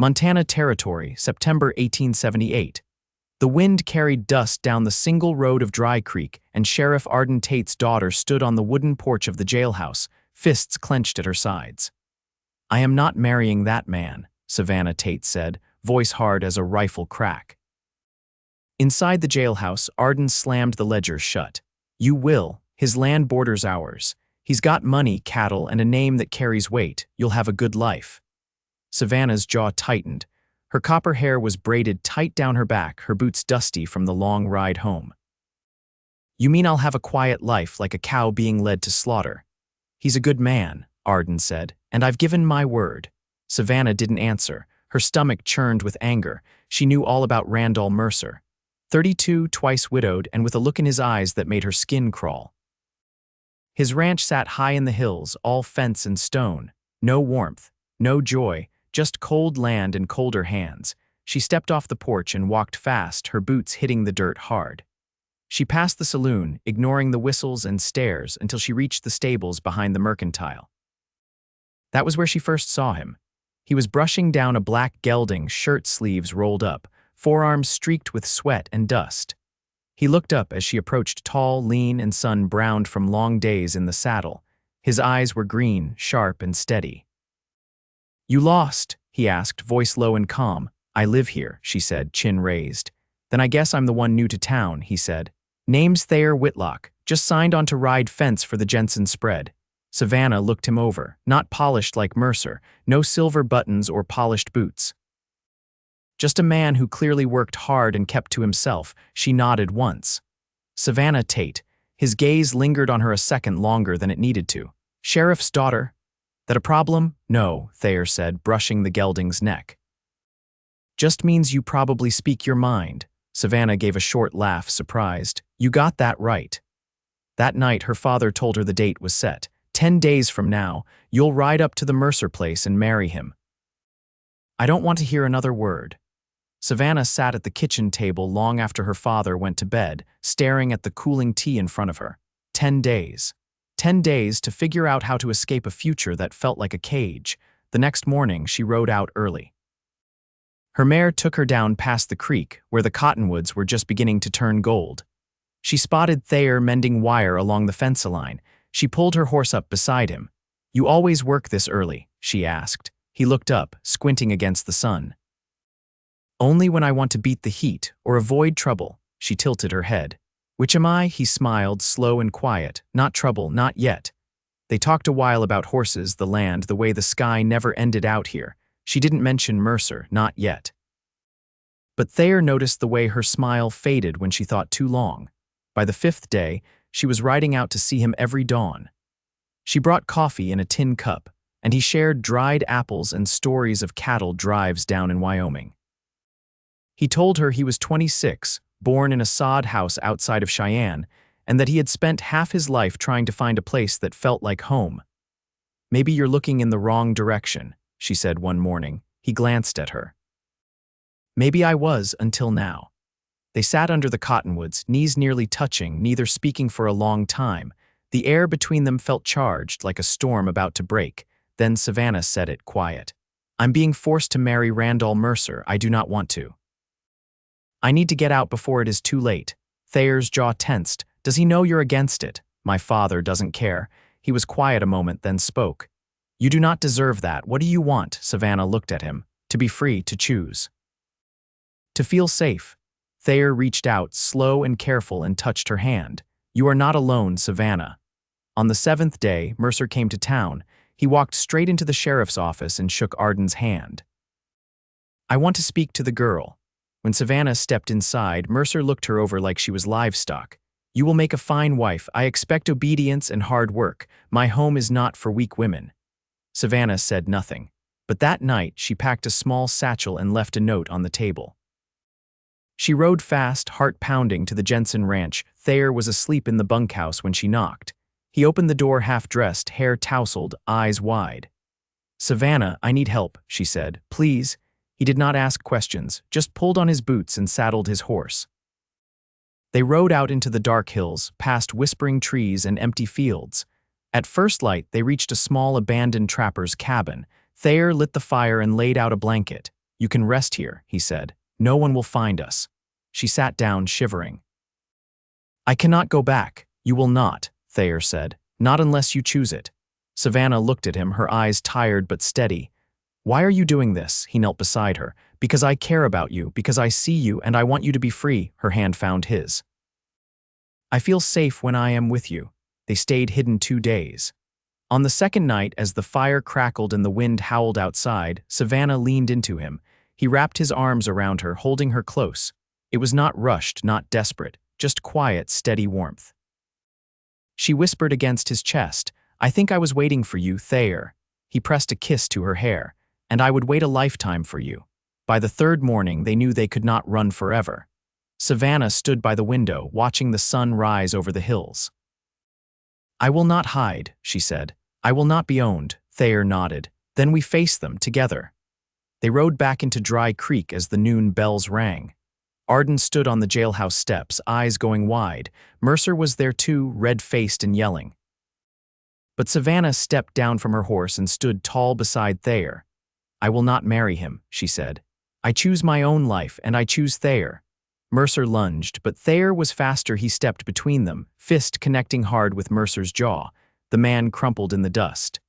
Montana Territory, September 1878. The wind carried dust down the single road of Dry Creek, and Sheriff Arden Tate's daughter stood on the wooden porch of the jailhouse, fists clenched at her sides. "I am not marrying that man," Savannah Tate said, voice hard as a rifle crack. Inside the jailhouse, Arden slammed the ledger shut. "You will. His land borders ours. He's got money, cattle, and a name that carries weight. You'll have a good life." Savannah's jaw tightened. Her copper hair was braided tight down her back, her boots dusty from the long ride home. "You mean I'll have a quiet life like a cow being led to slaughter?" "He's a good man," Arden said, "and I've given my word." Savannah didn't answer. Her stomach churned with anger. She knew all about Randall Mercer. 32, twice widowed, and with a look in his eyes that made her skin crawl. His ranch sat high in the hills, all fence and stone. No warmth, no joy, just cold land and colder hands. She stepped off the porch and walked fast, her boots hitting the dirt hard. She passed the saloon, ignoring the whistles and stares, until she reached the stables behind the mercantile. That was where she first saw him. He was brushing down a black gelding, shirt sleeves rolled up, forearms streaked with sweat and dust. He looked up as she approached, tall, lean, and sun-browned from long days in the saddle. His eyes were green, sharp, and steady. "You lost?" he asked, voice low and calm. "I live here," she said, chin raised. "Then I guess I'm the one new to town," he said. "Name's Thayer Whitlock. Just signed on to ride fence for the Jensen spread." Savannah looked him over, not polished like Mercer, no silver buttons or polished boots. Just a man who clearly worked hard and kept to himself. She nodded once. Savannah Tate. His gaze lingered on her a second longer than it needed to. "Sheriff's daughter? That a problem?" "No," Thayer said, brushing the gelding's neck. "Just means you probably speak your mind." Savannah gave a short laugh, surprised. "You got that right." That night, her father told her the date was set. 10 days from now, you'll ride up to the Mercer place and marry him. "I don't want to hear another word." Savannah sat at the kitchen table long after her father went to bed, staring at the cooling tea in front of her. 10 days. 10 days to figure out how to escape a future that felt like a cage. The next morning, she rode out early. Her mare took her down past the creek, where the cottonwoods were just beginning to turn gold. She spotted Thayer mending wire along the fence line. She pulled her horse up beside him. "You always work this early?" she asked. He looked up, squinting against the sun. "Only when I want to beat the heat or avoid trouble." She tilted her head. "Which am I?" He smiled, slow and quiet. "Not trouble, not yet." They talked a while about horses, the land, the way the sky never ended out here. She didn't mention Mercer, not yet. But Thayer noticed the way her smile faded when she thought too long. By the 5th day, she was riding out to see him every dawn. She brought coffee in a tin cup, and he shared dried apples and stories of cattle drives down in Wyoming. He told her he was 26, born in a sod house outside of Cheyenne, and that he had spent half his life trying to find a place that felt like home. "Maybe you're looking in the wrong direction," she said one morning. He glanced at her. "Maybe I was, until now." They sat under the cottonwoods, knees nearly touching, neither speaking for a long time. The air between them felt charged, like a storm about to break. Then Savannah said it, quiet. "I'm being forced to marry Randall Mercer. I do not want to. I need to get out before it is too late." Thayer's jaw tensed. "Does he know you're against it?" "My father doesn't care." He was quiet a moment, then spoke. "You do not deserve that. What do you want?" Savannah looked at him. "To be free to choose. To feel safe." Thayer reached out, slow and careful, and touched her hand. "You are not alone, Savannah." On the 7th day, Mercer came to town. He walked straight into the sheriff's office and shook Arden's hand. "I want to speak to the girl." When Savannah stepped inside, Mercer looked her over like she was livestock. "You will make a fine wife. I expect obedience and hard work. My home is not for weak women." Savannah said nothing. But that night, she packed a small satchel and left a note on the table. She rode fast, heart pounding, to the Jensen ranch. Thayer was asleep in the bunkhouse when she knocked. He opened the door half-dressed, hair tousled, eyes wide. "Savannah, I need help," she said. "Please." He did not ask questions, just pulled on his boots and saddled his horse. They rode out into the dark hills, past whispering trees and empty fields. At first light, they reached a small abandoned trapper's cabin. Thayer lit the fire and laid out a blanket. You can rest here, he said. No one will find us. She sat down, shivering. I cannot go back. You will not, Thayer said. Not unless you choose it. Savannah looked at him, her eyes tired but steady. Why are you doing this? He knelt beside her. Because I care about you, because I see you, and I want you to be free. Her hand found his. I feel safe when I am with you. They stayed hidden 2 days. On the second night, as the fire crackled and the wind howled outside, Savannah leaned into him. He wrapped his arms around her, holding her close. It was not rushed, not desperate, just quiet, steady warmth. She whispered against his chest, I think I was waiting for you, Thayer. He pressed a kiss to her hair. And I would wait a lifetime for you. By the third morning, they knew they could not run forever. Savannah stood by the window, watching the sun rise over the hills. I will not hide, she said. I will not be owned, Thayer nodded. Then we faced them together. They rode back into Dry Creek as the noon bells rang. Arden stood on the jailhouse steps, eyes going wide. Mercer was there too, red-faced and yelling. But Savannah stepped down from her horse and stood tall beside Thayer. I will not marry him, she said. I choose my own life, and I choose Thayer. Mercer lunged, but Thayer was faster. He stepped between them, fist connecting hard with Mercer's jaw. The man crumpled in the dust.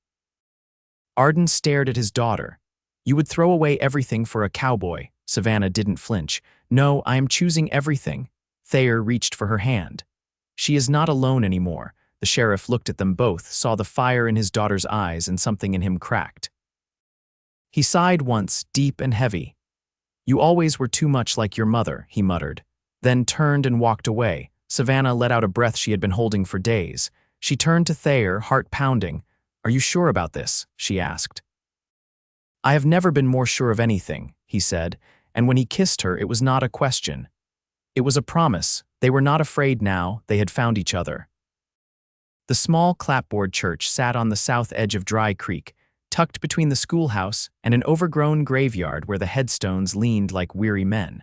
Arden stared at his daughter. You would throw away everything for a cowboy. Savannah didn't flinch. No, I am choosing everything. Thayer reached for her hand. She is not alone anymore. The sheriff looked at them both, saw the fire in his daughter's eyes, and something in him cracked. He sighed once, deep and heavy. You always were too much like your mother, he muttered, then turned and walked away. Savannah let out a breath she had been holding for days. She turned to Thayer, heart pounding. Are you sure about this? She asked. I have never been more sure of anything, he said, and when he kissed her, it was not a question. It was a promise. They were not afraid now. They had found each other. The small clapboard church sat on the south edge of Dry Creek, tucked between the schoolhouse and an overgrown graveyard where the headstones leaned like weary men.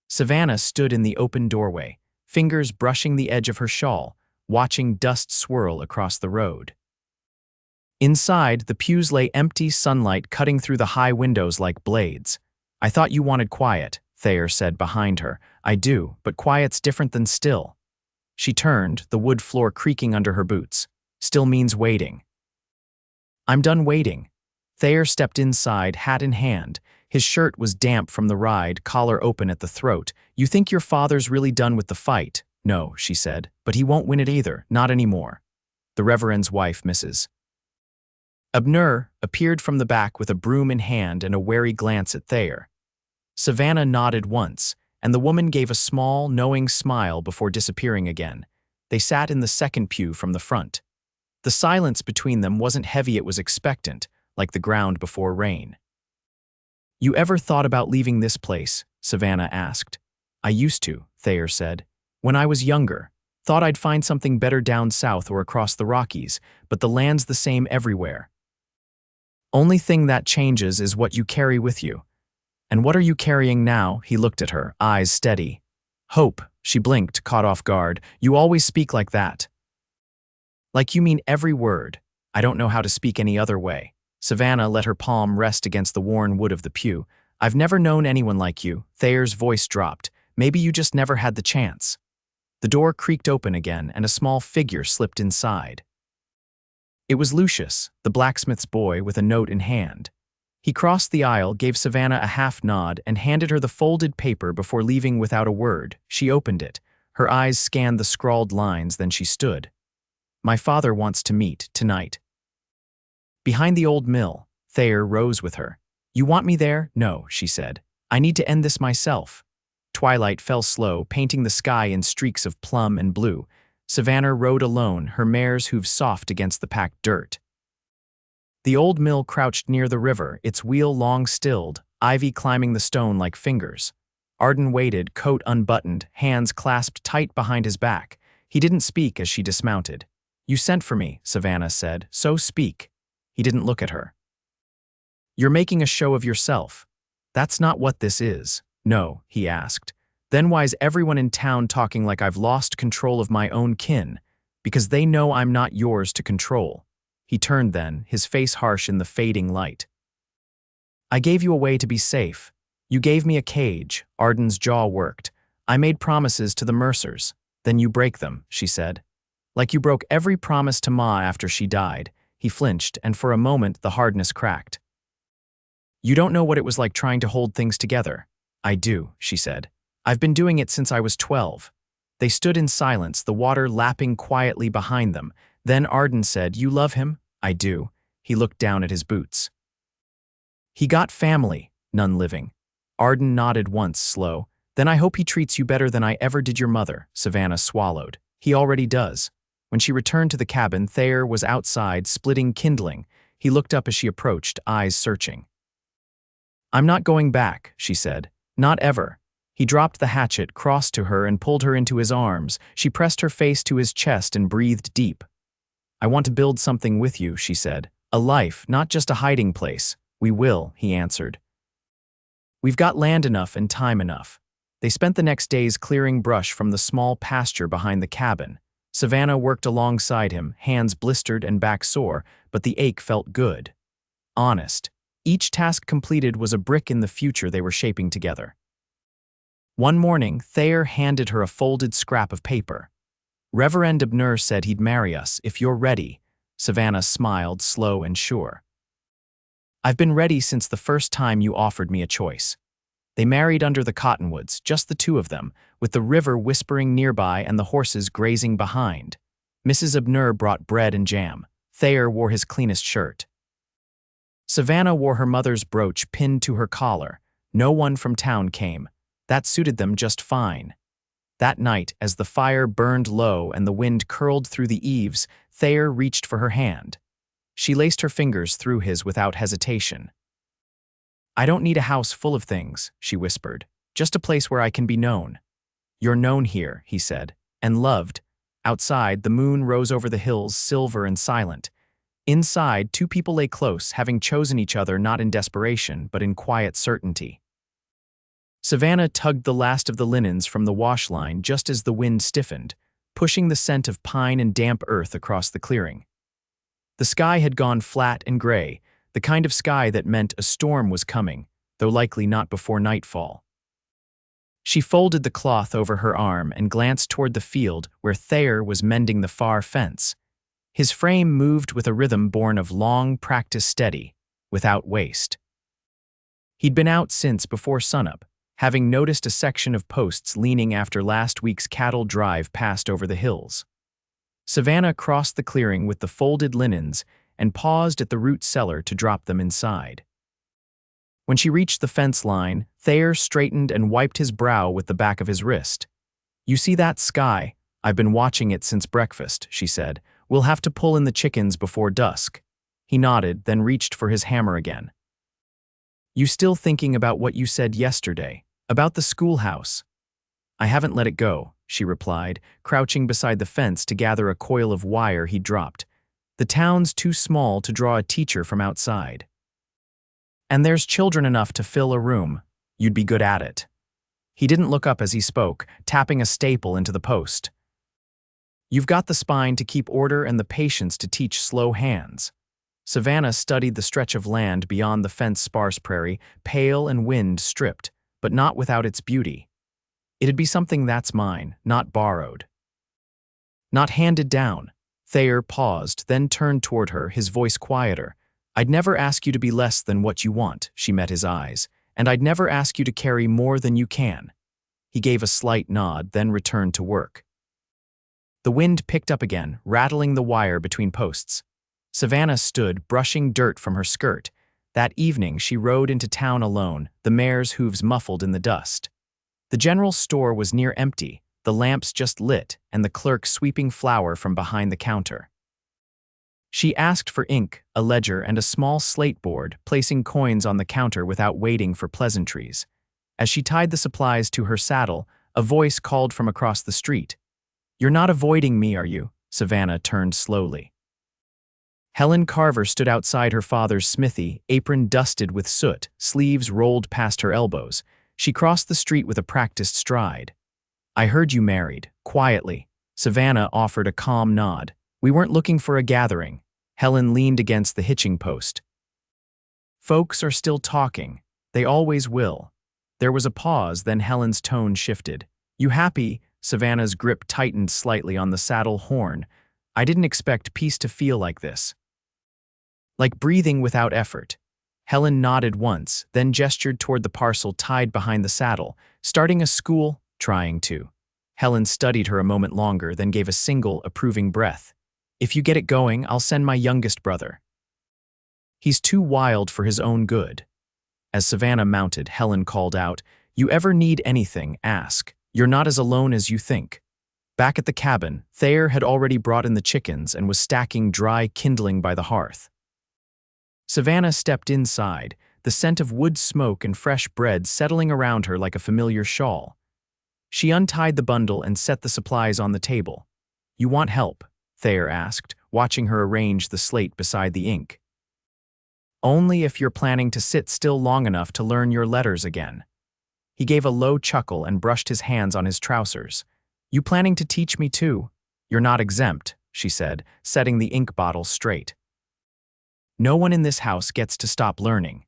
Savannah stood in the open doorway, fingers brushing the edge of her shawl, watching dust swirl across the road. Inside, the pews lay empty, sunlight cutting through the high windows like blades. I thought you wanted quiet, Thayer said behind her. I do, but quiet's different than still. She turned, the wood floor creaking under her boots. Still means waiting. I'm done waiting. Thayer stepped inside, hat in hand. His shirt was damp from the ride, collar open at the throat. You think your father's really done with the fight? No, she said, but he won't win it either, not anymore. The Reverend's wife, Mrs. Abner, appeared from the back with a broom in hand and a wary glance at Thayer. Savannah nodded once, and the woman gave a small, knowing smile before disappearing again. They sat in the second pew from the front. The silence between them wasn't heavy, it was expectant, like the ground before rain. You ever thought about leaving this place? Savannah asked. I used to, Thayer said. When I was younger. Thought I'd find something better down south or across the Rockies, but the land's the same everywhere. Only thing that changes is what you carry with you. And what are you carrying now? He looked at her, eyes steady. Hope, she blinked, caught off guard. You always speak like that. Like you mean every word. I don't know how to speak any other way. Savannah let her palm rest against the worn wood of the pew. I've never known anyone like you. Thayer's voice dropped. Maybe you just never had the chance. The door creaked open again, and a small figure slipped inside. It was Lucius, the blacksmith's boy, with a note in hand. He crossed the aisle, gave Savannah a half nod, and handed her the folded paper before leaving without a word. She opened it. Her eyes scanned the scrawled lines, then she stood. My father wants to meet tonight. Behind the old mill, Thayer rose with her. You want me there? No, she said. I need to end this myself. Twilight fell slow, painting the sky in streaks of plum and blue. Savannah rode alone, her mare's hooves soft against the packed dirt. The old mill crouched near the river, its wheel long stilled, ivy climbing the stone like fingers. Arden waited, coat unbuttoned, hands clasped tight behind his back. He didn't speak as she dismounted. You sent for me, Savannah said, so speak. He didn't look at her. You're making a show of yourself. That's not what this is. No, he asked. Then why's everyone in town talking like I've lost control of my own kin? Because they know I'm not yours to control. He turned then, his face harsh in the fading light. I gave you a way to be safe. You gave me a cage. Arden's jaw worked. I made promises to the Mercers. Then you break them, she said. Like you broke every promise to Ma after she died. He flinched, and for a moment the hardness cracked. You don't know what it was like trying to hold things together. I do, she said. I've been doing it since I was 12. They stood in silence, the water lapping quietly behind them. Then Arden said, You love him? I do. He looked down at his boots. He got family, none living. Arden nodded once, slow. Then I hope he treats you better than I ever did your mother, Savannah swallowed. He already does. When she returned to the cabin, Thayer was outside, splitting kindling. He looked up as she approached, eyes searching. I'm not going back, she said. Not ever. He dropped the hatchet, crossed to her, and pulled her into his arms. She pressed her face to his chest and breathed deep. I want to build something with you, she said. A life, not just a hiding place. We will, he answered. We've got land enough and time enough. They spent the next days clearing brush from the small pasture behind the cabin. Savannah worked alongside him, hands blistered and back sore, but the ache felt good. Honest. Each task completed was a brick in the future they were shaping together. One morning, Thayer handed her a folded scrap of paper. Reverend Abner said he'd marry us, if you're ready. Savannah smiled, slow and sure. I've been ready since the first time you offered me a choice. They married under the cottonwoods, just the two of them, with the river whispering nearby and the horses grazing behind. Mrs. Abner brought bread and jam. Thayer wore his cleanest shirt. Savannah wore her mother's brooch pinned to her collar. No one from town came. That suited them just fine. That night, as the fire burned low and the wind curled through the eaves, Thayer reached for her hand. She laced her fingers through his without hesitation. I don't need a house full of things, she whispered. Just a place where I can be known. You're known here, he said, and loved. Outside, the moon rose over the hills, silver and silent. Inside, two people lay close, having chosen each other not in desperation, but in quiet certainty. Savannah tugged the last of the linens from the wash line just as the wind stiffened, pushing the scent of pine and damp earth across the clearing. The sky had gone flat and gray, the kind of sky that meant a storm was coming, though likely not before nightfall. She folded the cloth over her arm and glanced toward the field where Thayer was mending the far fence. His frame moved with a rhythm born of long practice, steady, without waste. He'd been out since before sunup, having noticed a section of posts leaning after last week's cattle drive passed over the hills. Savannah crossed the clearing with the folded linens and paused at the root cellar to drop them inside. When she reached the fence line, Thayer straightened and wiped his brow with the back of his wrist. You see that sky? I've been watching it since breakfast, she said. We'll have to pull in the chickens before dusk. He nodded, then reached for his hammer again. You still thinking about what you said yesterday, about the schoolhouse? I haven't let it go, she replied, crouching beside the fence to gather a coil of wire he'd dropped. The town's too small to draw a teacher from outside. And there's children enough to fill a room. You'd be good at it. He didn't look up as he spoke, tapping a staple into the post. You've got the spine to keep order and the patience to teach slow hands. Savannah studied the stretch of land beyond the fence-sparse prairie, pale and wind-stripped, but not without its beauty. It'd be something that's mine, not borrowed. Not handed down. Thayer paused, then turned toward her, his voice quieter. I'd never ask you to be less than what you want, she met his eyes, and I'd never ask you to carry more than you can. He gave a slight nod, then returned to work. The wind picked up again, rattling the wire between posts. Savannah stood, brushing dirt from her skirt. That evening, she rode into town alone, the mare's hooves muffled in the dust. The general store was near empty, the lamps just lit, and the clerk sweeping flour from behind the counter. She asked for ink, a ledger, and a small slate board, placing coins on the counter without waiting for pleasantries. As she tied the supplies to her saddle, a voice called from across the street. You're not avoiding me, are you? Savannah turned slowly. Helen Carver stood outside her father's smithy, apron dusted with soot, sleeves rolled past her elbows. She crossed the street with a practiced stride. I heard you married, quietly. Savannah offered a calm nod. We weren't looking for a gathering. Helen leaned against the hitching post. Folks are still talking. They always will. There was a pause, then Helen's tone shifted. You happy? Savannah's grip tightened slightly on the saddle horn. I didn't expect peace to feel like this. Like breathing without effort. Helen nodded once, then gestured toward the parcel tied behind the saddle. Starting a school? Trying to. Helen studied her a moment longer, then gave a single, approving breath. If you get it going, I'll send my youngest brother. He's too wild for his own good. As Savannah mounted, Helen called out, You ever need anything, ask. You're not as alone as you think. Back at the cabin, Thayer had already brought in the chickens and was stacking dry kindling by the hearth. Savannah stepped inside, the scent of wood smoke and fresh bread settling around her like a familiar shawl. She untied the bundle and set the supplies on the table. You want help? Thayer asked, watching her arrange the slate beside the ink. Only if you're planning to sit still long enough to learn your letters again. He gave a low chuckle and brushed his hands on his trousers. You planning to teach me too? You're not exempt, she said, setting the ink bottle straight. No one in this house gets to stop learning.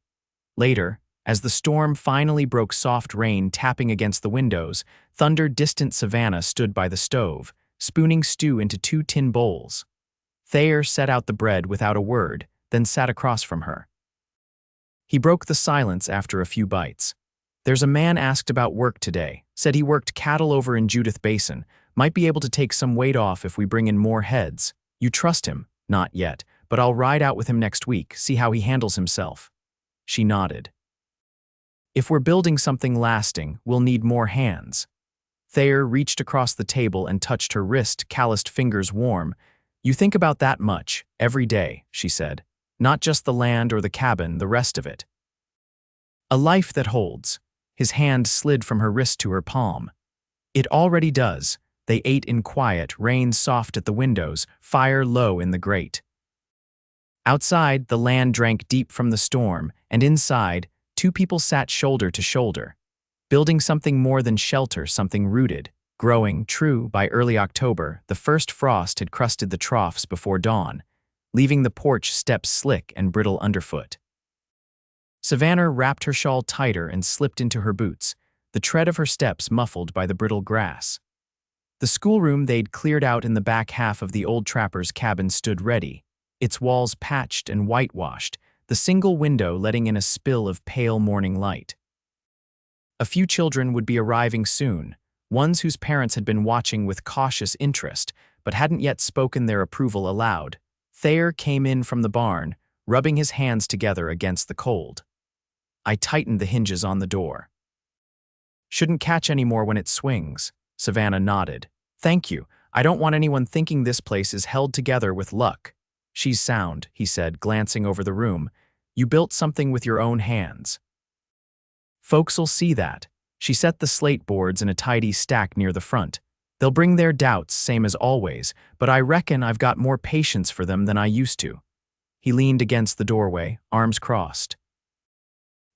Later, as the storm finally broke soft rain tapping against the windows, thunder-distant Savannah stood by the stove, spooning stew into 2 tin bowls. Thayer set out the bread without a word, then sat across from her. He broke the silence after a few bites. There's a man asked about work today, said he worked cattle over in Judith Basin, might be able to take some weight off if we bring in more heads. You trust him? Not yet, but I'll ride out with him next week, see how he handles himself. She nodded. If we're building something lasting, we'll need more hands. Thayer reached across the table and touched her wrist, calloused fingers warm. You think about that much, every day, she said. Not just the land or the cabin, the rest of it. A life that holds. His hand slid from her wrist to her palm. It already does. They ate in quiet, rain soft at the windows, fire low in the grate. Outside, the land drank deep from the storm, and inside, 2 people sat shoulder to shoulder, building something more than shelter, something rooted, growing. True, by early October, the first frost had crusted the troughs before dawn, leaving the porch steps slick and brittle underfoot. Savannah wrapped her shawl tighter and slipped into her boots, the tread of her steps muffled by the brittle grass. The schoolroom they'd cleared out in the back half of the old trapper's cabin stood ready, its walls patched and whitewashed, the single window letting in a spill of pale morning light. A few children would be arriving soon, ones whose parents had been watching with cautious interest, but hadn't yet spoken their approval aloud. Thayer came in from the barn, rubbing his hands together against the cold. I tightened the hinges on the door. Shouldn't catch any more when it swings. Savannah nodded. Thank you. I don't want anyone thinking this place is held together with luck. She's sound, he said, glancing over the room. You built something with your own hands. Folks'll see that. She set the slate boards in a tidy stack near the front. They'll bring their doubts, same as always, but I reckon I've got more patience for them than I used to. He leaned against the doorway, arms crossed.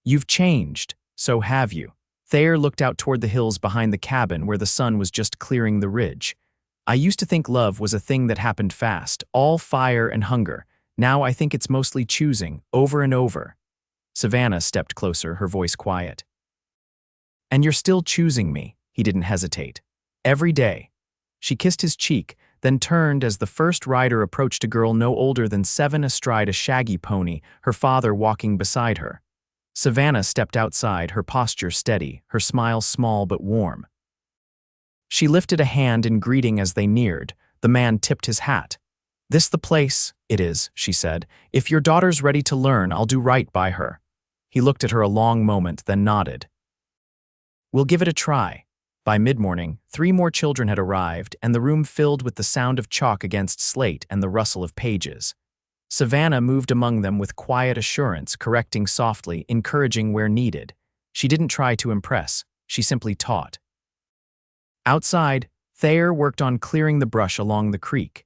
You've changed, so have you. Thayer looked out toward the hills behind the cabin where the sun was just clearing the ridge. I used to think love was a thing that happened fast, all fire and hunger. Now I think it's mostly choosing, over and over. Savannah stepped closer, her voice quiet. And you're still choosing me, he didn't hesitate. Every day. She kissed his cheek, then turned as the first rider approached a girl no older than 7 astride a shaggy pony, her father walking beside her. Savannah stepped outside, her posture steady, her smile small but warm. She lifted a hand in greeting as they neared. The man tipped his hat. This the place? It is, she said. If your daughter's ready to learn, I'll do right by her. He looked at her a long moment, then nodded. We'll give it a try. By mid-morning, 3 more children had arrived, and the room filled with the sound of chalk against slate and the rustle of pages. Savannah moved among them with quiet assurance, correcting softly, encouraging where needed. She didn't try to impress, she simply taught. Outside, Thayer worked on clearing the brush along the creek.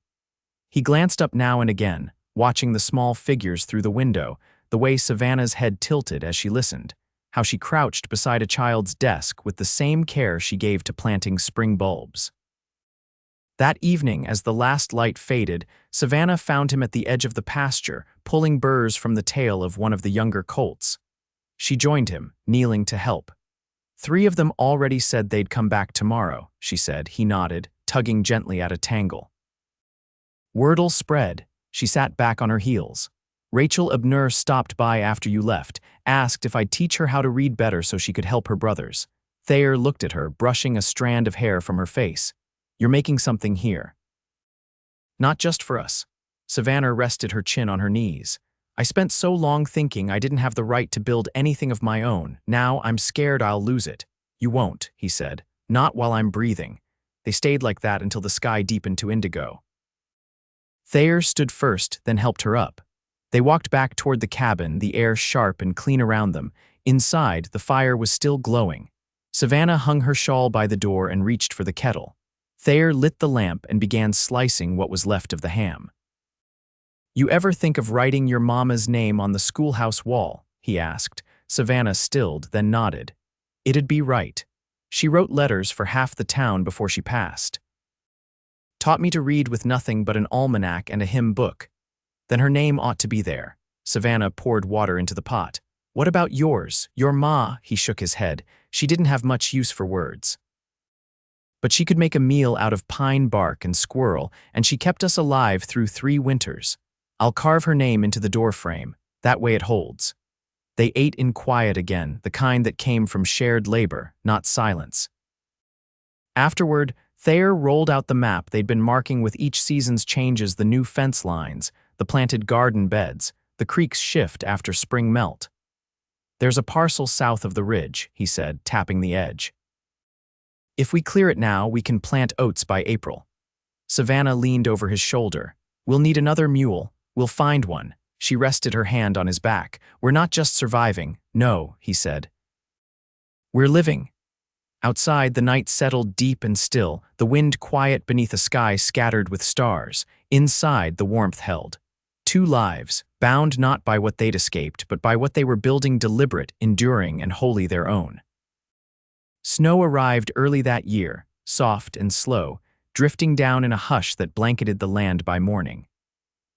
He glanced up now and again, watching the small figures through the window, the way Savannah's head tilted as she listened, how she crouched beside a child's desk with the same care she gave to planting spring bulbs. That evening, as the last light faded, Savannah found him at the edge of the pasture, pulling burrs from the tail of one of the younger colts. She joined him, kneeling to help. "3 of them already said they'd come back tomorrow," she said. He nodded, tugging gently at a tangle. Wordle spread. She sat back on her heels. "Rachel Abner stopped by after you left, asked if I'd teach her how to read better so she could help her brothers." Thayer looked at her, brushing a strand of hair from her face. "You're making something here." "Not just for us." Savannah rested her chin on her knees. "I spent so long thinking I didn't have the right to build anything of my own. Now I'm scared I'll lose it." "You won't," he said. "Not while I'm breathing." They stayed like that until the sky deepened to indigo. Thayer stood first, then helped her up. They walked back toward the cabin, the air sharp and clean around them. Inside, the fire was still glowing. Savannah hung her shawl by the door and reached for the kettle. Thayer lit the lamp and began slicing what was left of the ham. "You ever think of writing your mama's name on the schoolhouse wall?" he asked. Savannah stilled, then nodded. "It'd be right. She wrote letters for half the town before she passed. Taught me to read with nothing but an almanac and a hymn book. Then her name ought to be there." Savannah poured water into the pot. "What about yours? Your ma?" He shook his head. "She didn't have much use for words. But she could make a meal out of pine bark and squirrel, and she kept us alive through 3 winters. I'll carve her name into the doorframe. That way it holds." They ate in quiet again, the kind that came from shared labor, not silence. Afterward, Thayer rolled out the map they'd been marking with each season's changes: the new fence lines, the planted garden beds, the creek's shift after spring melt. "There's a parcel south of the ridge," he said, tapping the edge. "If we clear it now, we can plant oats by April." Savannah leaned over his shoulder. "We'll need another mule. We'll find one." She rested her hand on his back. "We're not just surviving." "No," he said. "We're living." Outside, the night settled deep and still, the wind quiet beneath a sky scattered with stars. Inside, the warmth held. 2 lives, bound not by what they'd escaped, but by what they were building, deliberate, enduring, and wholly their own. Snow arrived early that year, soft and slow, drifting down in a hush that blanketed the land by morning.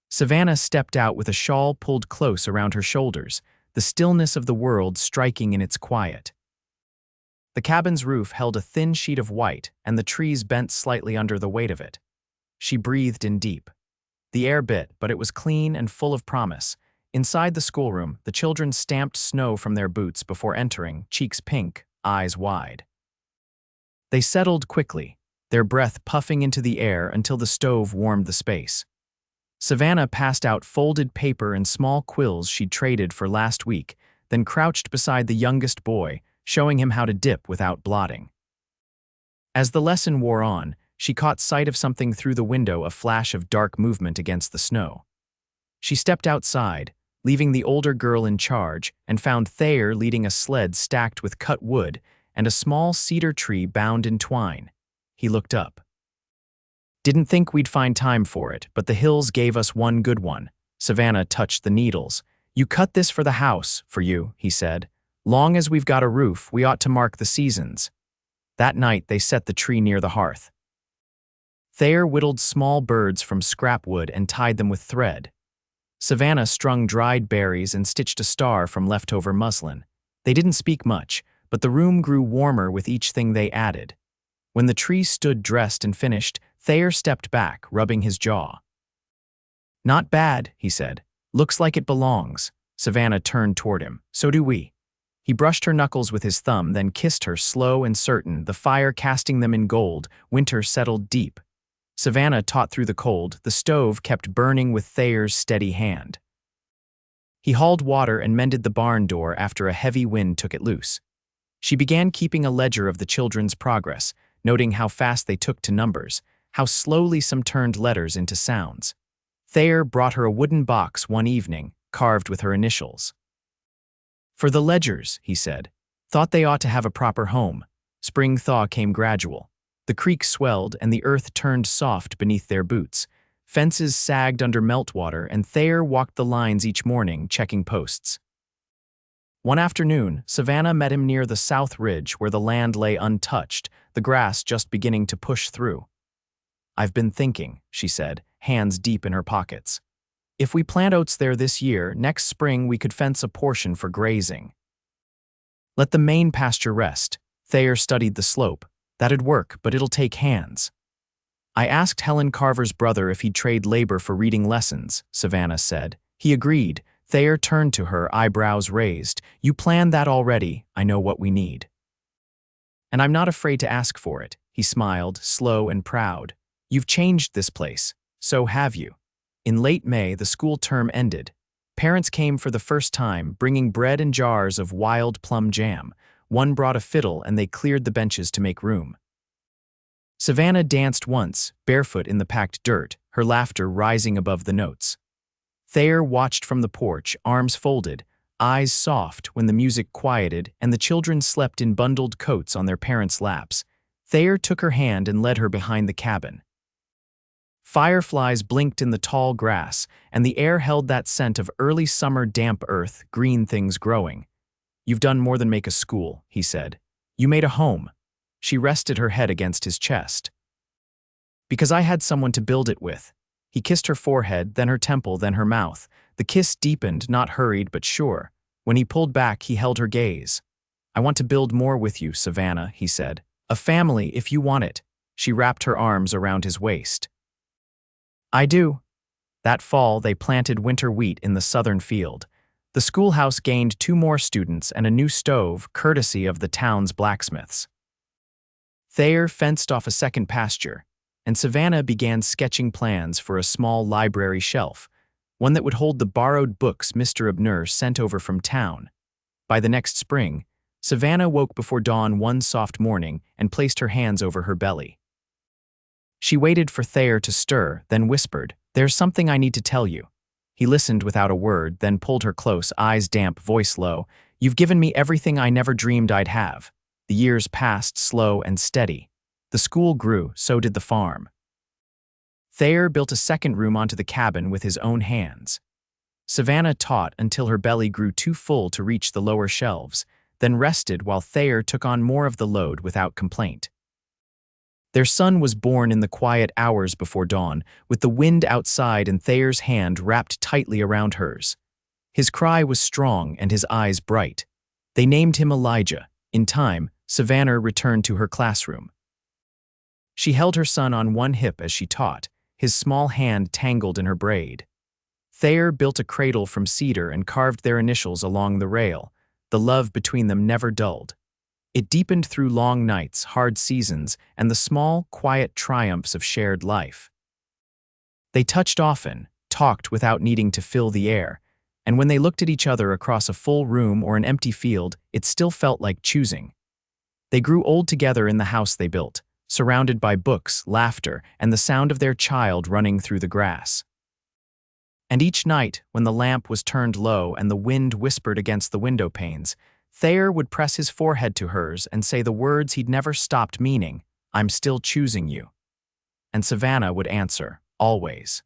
Savannah stepped out with a shawl pulled close around her shoulders, the stillness of the world striking in its quiet. The cabin's roof held a thin sheet of white, and the trees bent slightly under the weight of it. She breathed in deep. The air bit, but it was clean and full of promise. Inside the schoolroom, the children stamped snow from their boots before entering, cheeks pink, eyes wide. They settled quickly, their breath puffing into the air until the stove warmed the space. Savannah passed out folded paper and small quills she'd traded for last week, then crouched beside the youngest boy, showing him how to dip without blotting. As the lesson wore on, she caught sight of something through the window, a flash of dark movement against the snow. She stepped outside, leaving the older girl in charge, and found Thayer leading a sled stacked with cut wood and a small cedar tree bound in twine. He looked up. "Didn't think we'd find time for it, but the hills gave us one good one." Savannah touched the needles. "You cut this for the house, for you," he said. "Long as we've got a roof, we ought to mark the seasons." That night, they set the tree near the hearth. Thayer whittled small birds from scrap wood and tied them with thread. Savannah strung dried berries and stitched a star from leftover muslin. They didn't speak much, but the room grew warmer with each thing they added. When the tree stood dressed and finished, Thayer stepped back, rubbing his jaw. "Not bad," he said. "Looks like it belongs." Savannah turned toward him. "So do we." He brushed her knuckles with his thumb, then kissed her, slow and certain, the fire casting them in gold. Winter settled deep. Savannah taught through the cold. The stove kept burning with Thayer's steady hand. He hauled water and mended the barn door after a heavy wind took it loose. She began keeping a ledger of the children's progress, noting how fast they took to numbers, how slowly some turned letters into sounds. Thayer brought her a wooden box one evening, carved with her initials. "For the ledgers," he said. "Thought they ought to have a proper home." Spring thaw came gradual. The creek swelled and the earth turned soft beneath their boots. Fences sagged under meltwater, and Thayer walked the lines each morning, checking posts. One afternoon, Savannah met him near the south ridge where the land lay untouched, the grass just beginning to push through. "I've been thinking," she said, hands deep in her pockets. "If we plant oats there this year, next spring we could fence a portion for grazing. Let the main pasture rest." Thayer studied the slope. "That'd work, but it'll take hands." "I asked Helen Carver's brother if he'd trade labor for reading lessons," Savannah said. "He agreed." Thayer turned to her, eyebrows raised. "You planned that already. I know what we need. And I'm not afraid to ask for it." He smiled, slow and proud. "You've changed this place. So have you." In late May, the school term ended. Parents came for the first time, bringing bread and jars of wild plum jam. One brought a fiddle, and they cleared the benches to make room. Savannah danced once, barefoot in the packed dirt, her laughter rising above the notes. Thayer watched from the porch, arms folded, eyes soft when the music quieted and the children slept in bundled coats on their parents' laps. Thayer took her hand and led her behind the cabin. Fireflies blinked in the tall grass, and the air held that scent of early summer damp earth, green things growing. "You've done more than make a school," he said. "You made a home." She rested her head against his chest. "Because I had someone to build it with." He kissed her forehead, then her temple, then her mouth. The kiss deepened, not hurried but sure. When he pulled back, he held her gaze. "I want to build more with you, Savannah," he said. "A family, if you want it." She wrapped her arms around his waist. "I do." That fall, they planted winter wheat in the southern field. The schoolhouse gained 2 more students and a new stove, courtesy of the town's blacksmiths. Thayer fenced off a second pasture, and Savannah began sketching plans for a small library shelf, one that would hold the borrowed books Mr. Abner sent over from town. By the next spring, Savannah woke before dawn one soft morning and placed her hands over her belly. She waited for Thayer to stir, then whispered, "There's something I need to tell you." He listened without a word, then pulled her close, eyes damp, voice low. "You've given me everything I never dreamed I'd have." The years passed, slow and steady. The school grew, so did the farm. Thayer built a second room onto the cabin with his own hands. Savannah taught until her belly grew too full to reach the lower shelves, then rested while Thayer took on more of the load without complaint. Their son was born in the quiet hours before dawn, with the wind outside and Thayer's hand wrapped tightly around hers. His cry was strong and his eyes bright. They named him Elijah. In time, Savannah returned to her classroom. She held her son on one hip as she taught, his small hand tangled in her braid. Thayer built a cradle from cedar and carved their initials along the rail. The love between them never dulled. It deepened through long nights, hard seasons, and the small, quiet triumphs of shared life. They touched often, talked without needing to fill the air, and when they looked at each other across a full room or an empty field, it still felt like choosing. They grew old together in the house they built, surrounded by books, laughter, and the sound of their child running through the grass. And each night, when the lamp was turned low and the wind whispered against the window panes, Thayer would press his forehead to hers and say the words he'd never stopped meaning, "I'm still choosing you." And Savannah would answer, "Always."